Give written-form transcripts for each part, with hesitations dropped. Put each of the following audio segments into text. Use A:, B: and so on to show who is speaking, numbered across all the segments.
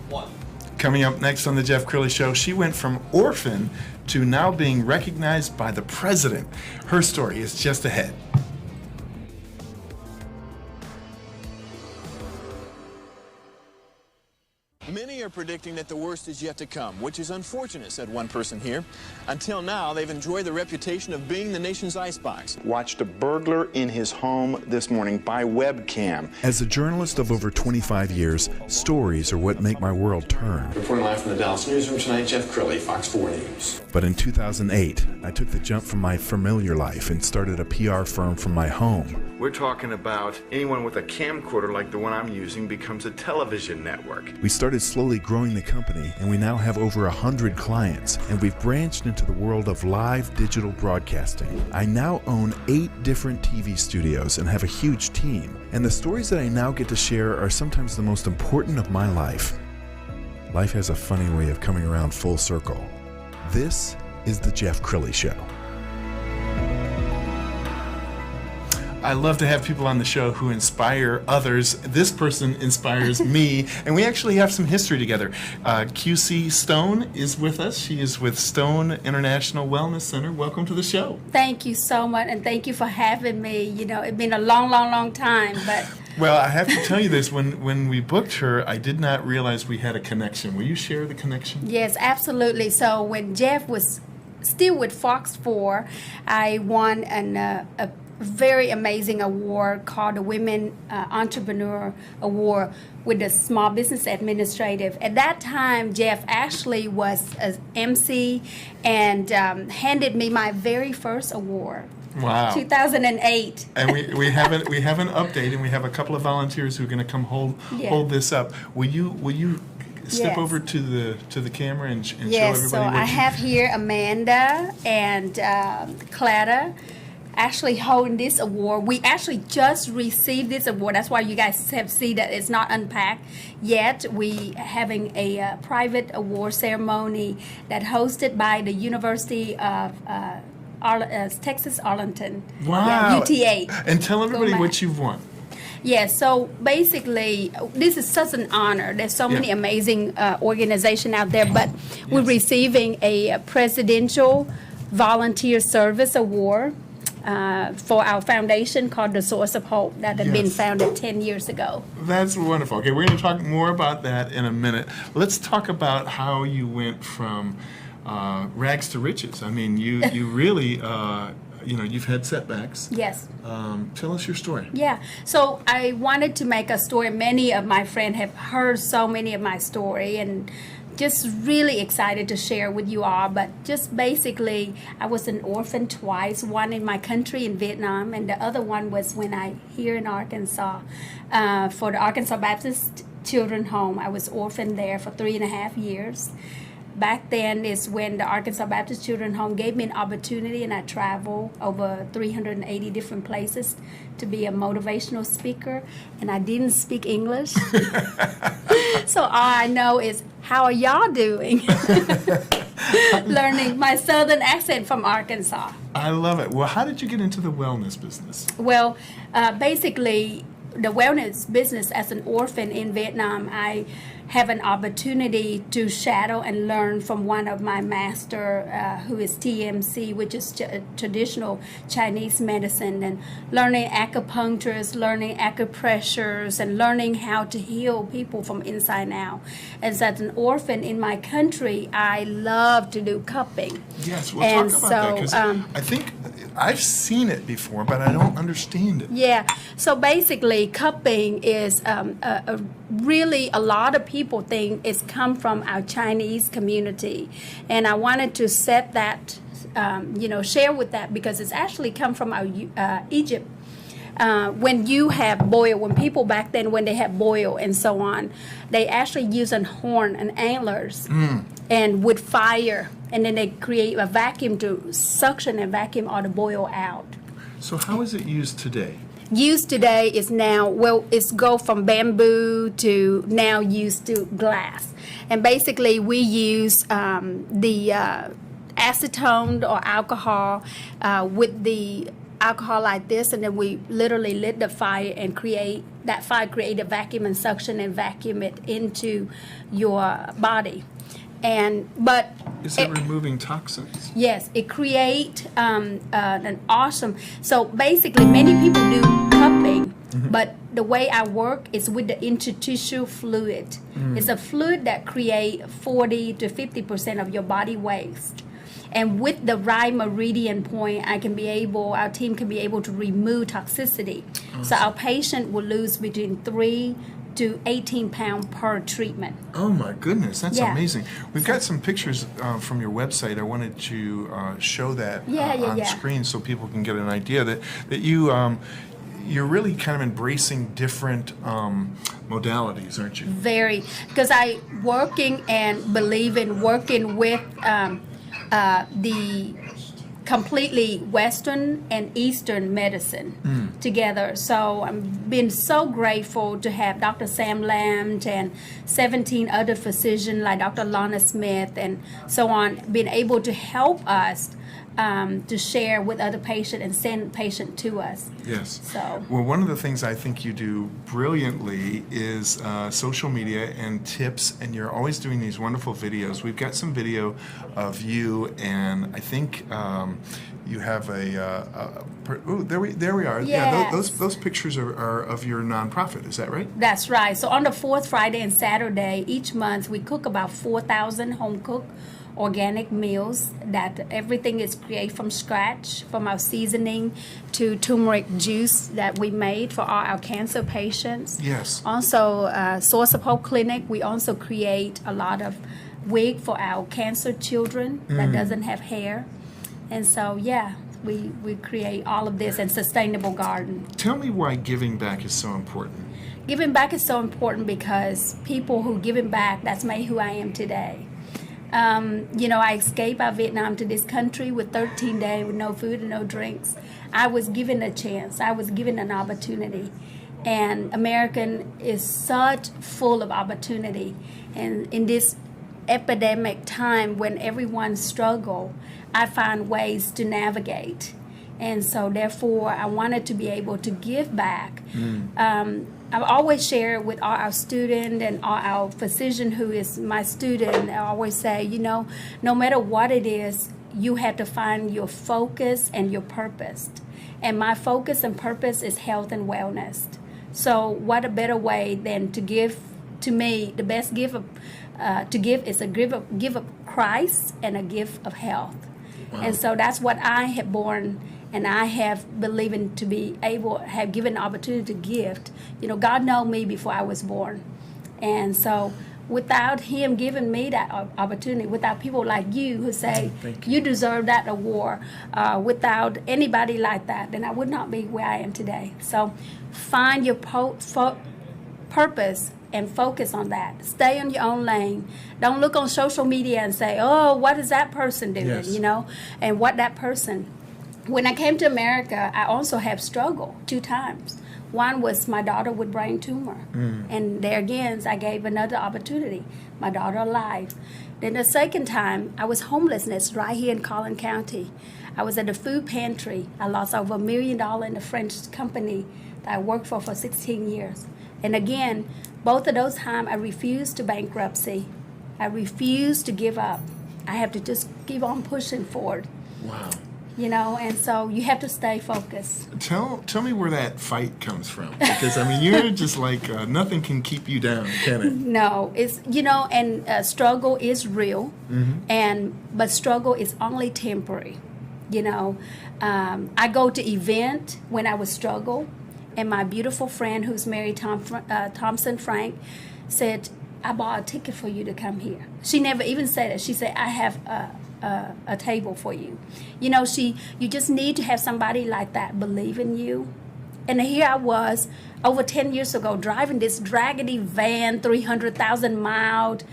A: One.
B: Coming up next on the Jeff Crilley Show, she went from orphan to now being recognized by the president. Her story is just ahead.
A: Many are predicting that the worst is yet to come, which is unfortunate, said one person here. Until now, they've enjoyed the reputation of being the nation's icebox.
C: Watched a burglar in his home this morning by webcam.
D: As a journalist of over 25 years, stories are what make my world turn.
A: Reporting live from the Dallas newsroom tonight, Jeff Crilley, Fox 4 News.
D: But in 2008, I took the jump from my familiar life and started a PR firm from my home.
E: We're talking about anyone with a camcorder like the one I'm using becomes a television network.
D: We started slowly growing the company, and we now have over 100 clients, and we've branched into the world of live digital broadcasting. I now own 8 different TV studios and have a huge team, and the stories that I now get to share are sometimes the most important of my life. Life has a funny way of coming around full circle. This is the Jeff Crilley Show.
B: I love to have people on the show who inspire others. This person inspires me, and we actually have some history together. QC Stone is with us. She is with Stone International Wellness Center. Welcome to the show.
F: Thank you so much, and thank you for having me. You know, it's been a long time, but...
B: Well, I have to tell you this. When we booked her, I did not realize we had a connection. Will you share the connection?
F: Yes, absolutely. So when Jeff was still with Fox 4, I won a very amazing award called the Women Entrepreneur Award with the Small Business Administrative. At that time, Jeff actually was an MC and handed me my very first award.
B: Wow.
F: 2008.
B: And we have an update, and we have a couple of volunteers who are going to come hold this up. Will you step over to the camera and show everybody?
F: Yes. So I have here Amanda and Clara actually holding this award. We actually just received this award. That's why you guys have seen that it's not unpacked yet. We having a private award ceremony that hosted by the University of Texas Arlington.
B: Wow.
F: UTA.
B: And tell everybody what you've won.
F: Yeah, so basically, this is such an honor. There's so many amazing organizations out there, but we're receiving a Presidential Volunteer Service Award for our foundation called The Source of Hope that had been founded 10 years ago.
B: That's wonderful. Okay, we're going to talk more about that in a minute. Let's talk about how you went from rags to riches. I mean, you really, you've had setbacks.
F: Yes.
B: Tell us your story.
F: Yeah. So I wanted to make a story. Many of my friends have heard so many of my story, and just really excited to share with you all. But just basically, I was an orphan twice, one in my country in Vietnam, and the other one was when here in Arkansas, for the Arkansas Baptist Children's Home. I was orphaned there for 3.5 years. Back then is when the Arkansas Baptist Children's Home gave me an opportunity, and I traveled over 380 different places to be a motivational speaker, and I didn't speak English. So all I know is, how are y'all doing? Learning my southern accent from Arkansas.
B: I love it. Well, how did you get into the wellness business?
F: Well, basically, the wellness business as an orphan in Vietnam, I have an opportunity to shadow and learn from one of my master, who is TMC, which is traditional Chinese medicine, and learning acupuncturists, learning acupressures, and learning how to heal people from inside out. As an orphan in my country, I love to do cupping.
B: Yes, we'll talk about that, because I think I've seen it before, but I don't understand it.
F: Yeah, so basically cupping is really a lot of people think it's come from our Chinese community, and I wanted to set that, share with that, because it's actually come from our Egypt. When you have boil, when people back then, when they had boil and so on, they actually use a horn and antlers and with fire, and then they create a vacuum to suction and vacuum all the boil out.
B: So how is it used today?
F: Used today is now, it's go from bamboo to now used to glass. And basically we use the acetone or alcohol with the alcohol like this, and then we literally lit the fire and create a vacuum and suction and vacuum it into your body. But
B: is it removing toxins?
F: yes, it create an awesome. So basically, many people do cupping, but the way I work is with the interstitial fluid. It's a fluid that create 40 to 50% of your body waste. And with the right meridian point, our team can be able to remove toxicity. Awesome. So our patient will lose between 3 to 18 pounds per treatment.
B: Oh my goodness, that's
F: Yeah.
B: amazing. We've got some pictures from your website. I wanted to show that on screen so people can get an idea that you're really kind of embracing different modalities, aren't you?
F: Very, because I working and believe in working with the completely Western and Eastern medicine together. So I'm been so grateful to have Dr. Sam Lamb and 17 other physicians like Dr. Lana Smith and so on, being able to help us to share with other patients and send patient to us.
B: Yes.
F: So.
B: Well, one of the things I think you do brilliantly is social media and tips, and you're always doing these wonderful videos. We've got some video of you, and I think you have there we are.
F: Yes.
B: Yeah, those pictures are of your nonprofit. Is that right?
F: That's right. So on the fourth Friday and Saturday each month, we cook about 4,000 home cooked organic meals. That everything is created from scratch, from our seasoning to turmeric juice that we made for all our cancer patients.
B: Yes.
F: Also, Source of Hope Clinic, we also create a lot of wig for our cancer children that doesn't have hair. And so, we create all of this, and sustainable garden.
B: Tell me why giving back is so important.
F: Giving back is so important because people who giving back, that's made who I am today. I escaped out of Vietnam to this country with 13 days with no food and no drinks. I was given a chance. I was given an opportunity. And American is such full of opportunity. And in this epidemic time when everyone struggle, I find ways to navigate. And so therefore, I wanted to be able to give back. I've always share with all our student and all our physician who is my student. I always say, no matter what it is, you have to find your focus and your purpose. And my focus and purpose is health and wellness. So what a better way than to give? To me, the best gift to give is a gift of Christ and a gift of health. Wow. And so that's what I have born. And I have believed to be able, have given opportunity to gift. God knew me before I was born. And so without him giving me that opportunity, without people like you who say, you deserve that award, without anybody like that, then I would not be where I am today. So find your purpose and focus on that. Stay in your own lane. Don't look on social media and say, oh, what is that person doing,
B: yes.
F: And what that person. When I came to America, I also have struggled 2 times. One was my daughter with brain tumor. And there again, I gave another opportunity. My daughter alive. Then the second time, I was homelessness right here in Collin County. I was at the food pantry. I lost over $1 million in a French company that I worked for 16 years. And again, both of those times, I refused to bankruptcy. I refused to give up. I have to just keep on pushing forward.
B: Wow.
F: And so you have to stay focused.
B: Tell me where that fight comes from, because you're just like nothing can keep you down, can it?
F: No, it's and struggle is real, but struggle is only temporary. I go to event when I was struggle, and my beautiful friend who's married Thompson Frank said, I bought a ticket for you to come here. She never even said it. She said, I have a table for you. You just need to have somebody like that believe in you. And here I was over 10 years ago driving this raggedy van, 300,000 miles,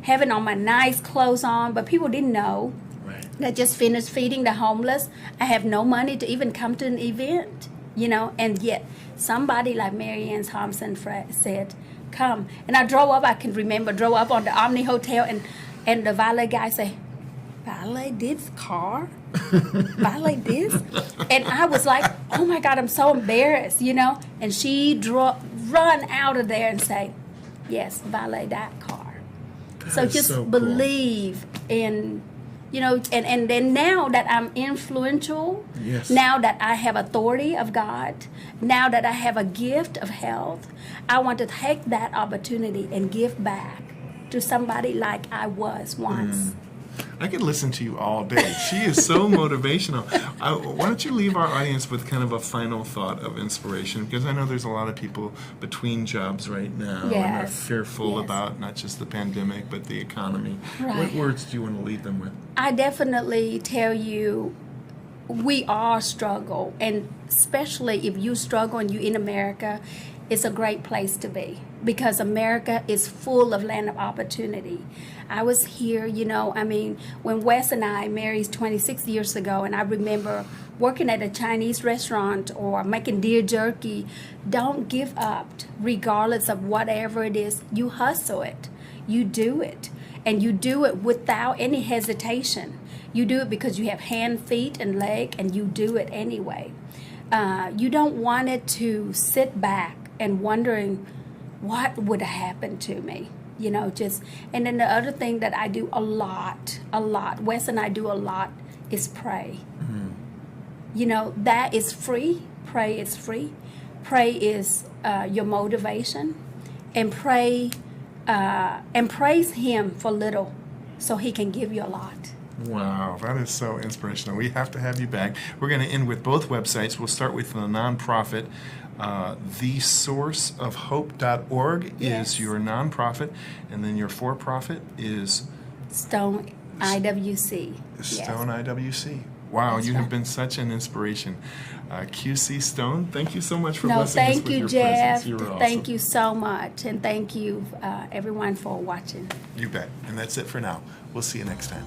F: having all my nice clothes on, but people didn't know. Right. I just finished feeding the homeless. I have no money to even come to an event, and yet somebody like Marianne Thompson said, come. And I drove up on the Omni Hotel, and the valet guy said, valet this car? Valet this? And I was like, oh my God, I'm so embarrassed, you know? And she run out of there and say, yes, valet that car. So
B: is
F: just
B: so cool.
F: believe in, you know, and then now that I'm influential,
B: Yes.
F: now that I have authority of God, now that I have a gift of health, I want to take that opportunity and give back to somebody like I was once.
B: I could listen to you all day. She is so motivational. Why don't you leave our audience with kind of a final thought of inspiration? Because I know there's a lot of people between jobs right now and are
F: Yes.
B: fearful
F: Yes.
B: about not just the pandemic, but the economy. What
F: Right.
B: words do you want to leave them with?
F: I definitely tell you, we all struggle, and especially if you struggle and you're in America, it's a great place to be because America is full of land of opportunity. I was here, you know, I mean, when Wes and I married 26 years ago, and I remember working at a Chinese restaurant or making deer jerky. Don't give up, regardless of whatever it is. You hustle it, you do it, and you do it without any hesitation. You do it because you have hand, feet, and leg, and you do it anyway. You don't want it to sit back and wondering what would have happened to me. You know, just, and then the other thing that I do a lot, Wes and I do a lot, is pray. You know, that is free. Pray is free. Pray is your motivation, and pray and praise Him for little, so He can give you a lot.
B: Wow, that is so inspirational. We have to have you back. We're going to end with both websites. We'll start with the nonprofit. TheSourceOfHope.org
F: Yes.
B: is your nonprofit, and then your for-profit is
F: Stone IWC.
B: Stone IWC. Wow,
F: That's
B: you have
F: right.
B: been such an inspiration. QC Stone, thank you so much for
F: No,
B: blessing us
F: thank
B: with
F: you,
B: your
F: Jeff.
B: presence. You were awesome.
F: Thank you so much, and thank you, everyone, for watching.
B: You bet. And that's it for now. We'll see you next time.